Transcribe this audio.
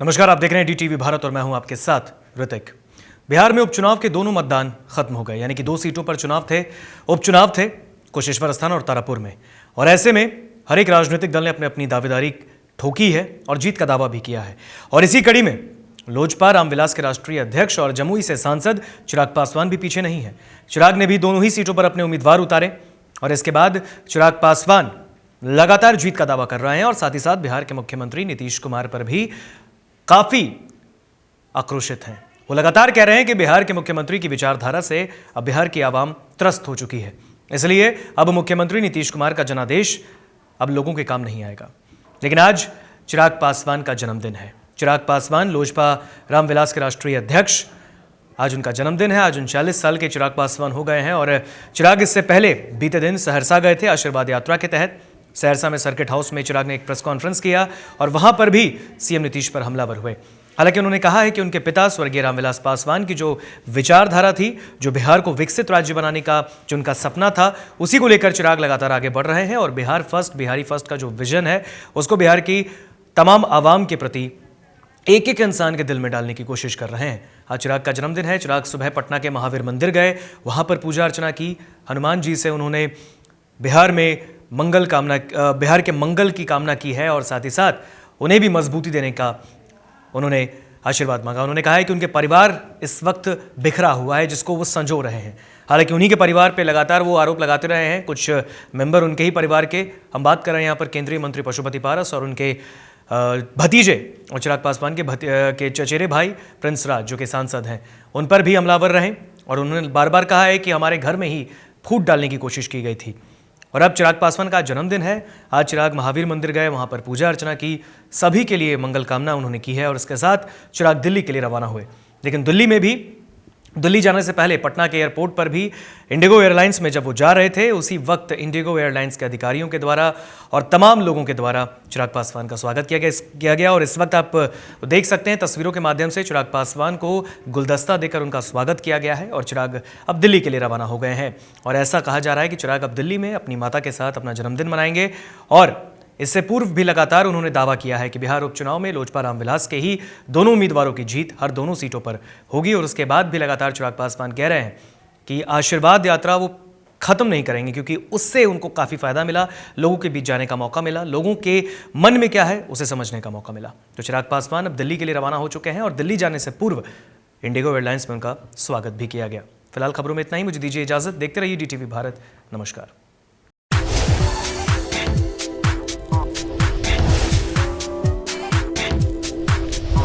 नमस्कार, आप देख रहे हैं डीटीवी भारत और मैं हूं आपके साथ ऋतिक। बिहार में उपचुनाव के दोनों मतदान खत्म हो गए, यानी कि 2 सीटों पर उपचुनाव थे कुशेश्वर स्थान और तारापुर में। और ऐसे में हर एक राजनीतिक दल ने अपनी अपनी दावेदारी ठोकी है और जीत का दावा भी किया है। और इसी कड़ी में लोजपा रामविलास के राष्ट्रीय अध्यक्ष और जमुई से सांसद चिराग पासवान भी पीछे नहीं है। चिराग ने भी दोनों ही सीटों पर अपने उम्मीदवार उतारे और इसके बाद चिराग पासवान लगातार जीत का दावा कर रहे हैं और साथ ही साथ बिहार के मुख्यमंत्री नीतीश कुमार पर भी काफी आक्रोशित हैं। वो लगातार कह रहे हैं कि बिहार के मुख्यमंत्री की विचारधारा से अब बिहार की आवाम त्रस्त हो चुकी है, इसलिए अब मुख्यमंत्री नीतीश कुमार का जनादेश अब लोगों के काम नहीं आएगा। लेकिन आज चिराग पासवान का जन्मदिन है। चिराग पासवान लोजपा रामविलास के राष्ट्रीय अध्यक्ष, आज उनका जन्मदिन है। आज 39 साल के चिराग पासवान हो गए हैं और चिराग इससे पहले बीते दिन सहरसा गए थे आशीर्वाद यात्रा के तहत। सहरसा में सर्किट हाउस में चिराग ने एक प्रेस कॉन्फ्रेंस किया और वहां पर भी सीएम नीतीश पर हमलावर हुए। हालांकि उन्होंने कहा है कि उनके पिता स्वर्गीय रामविलास पासवान की जो विचारधारा थी, जो बिहार को विकसित राज्य बनाने का जो उनका सपना था, उसी को लेकर चिराग लगातार आगे बढ़ रहे हैं और बिहार फर्स्ट, बिहारी फर्स्ट का जो विजन है उसको बिहार की तमाम आवाम के प्रति एक एक इंसान के दिल में डालने की कोशिश कर रहे हैं। आज चिराग का जन्मदिन है। चिराग सुबह पटना के महावीर मंदिर गए, वहां पर पूजा अर्चना की। हनुमान जी से उन्होंने बिहार के मंगल की कामना की है और साथ ही साथ उन्हें भी मजबूती देने का उन्होंने आशीर्वाद मांगा। उन्होंने कहा है कि उनके परिवार इस वक्त बिखरा हुआ है, जिसको वो संजो रहे हैं। हालांकि उन्हीं के परिवार पे लगातार वो आरोप लगाते रहे हैं, कुछ मेंबर उनके ही परिवार के। हम बात कर रहे हैं यहाँ पर केंद्रीय मंत्री पशुपति पारस और उनके भतीजे और चिराग पासवान के चचेरे भाई प्रिंस राज, जो कि सांसद हैं, उन पर भी हमलावर रहे और उन्होंने बार बार कहा है कि हमारे घर में ही फूट डालने की कोशिश की गई थी। और अब चिराग पासवान का जन्मदिन है। आज चिराग महावीर मंदिर गए, वहां पर पूजा अर्चना की, सभी के लिए मंगल कामना उन्होंने की है और इसके साथ चिराग दिल्ली के लिए रवाना हुए। लेकिन दिल्ली जाने से पहले पटना के एयरपोर्ट पर भी इंडिगो एयरलाइंस में जब वो जा रहे थे, उसी वक्त इंडिगो एयरलाइंस के अधिकारियों के द्वारा और तमाम लोगों के द्वारा चिराग पासवान का स्वागत किया गया। और इस वक्त आप देख सकते हैं तस्वीरों के माध्यम से चिराग पासवान को गुलदस्ता देकर उनका स्वागत किया गया है और चिराग अब दिल्ली के लिए रवाना हो गए हैं। और ऐसा कहा जा रहा है कि चिराग अब दिल्ली में अपनी माता के साथ अपना जन्मदिन मनाएंगे। और इससे पूर्व भी लगातार उन्होंने दावा किया है कि बिहार उपचुनाव में लोजपा रामविलास के ही दोनों उम्मीदवारों की जीत हर दोनों सीटों पर होगी। और उसके बाद भी लगातार चिराग पासवान कह रहे हैं कि आशीर्वाद यात्रा वो खत्म नहीं करेंगे, क्योंकि उससे उनको काफ़ी फायदा मिला, लोगों के बीच जाने का मौका मिला, लोगों के मन में क्या है उसे समझने का मौका मिला। तो चिराग पासवान अब दिल्ली के लिए रवाना हो चुके हैं और दिल्ली जाने से पूर्व इंडिगो एयरलाइंस में उनका स्वागत भी किया गया। फिलहाल खबरों में इतना ही। मुझे दीजिए इजाजत। देखते रहिए डीटीवी भारत। नमस्कार।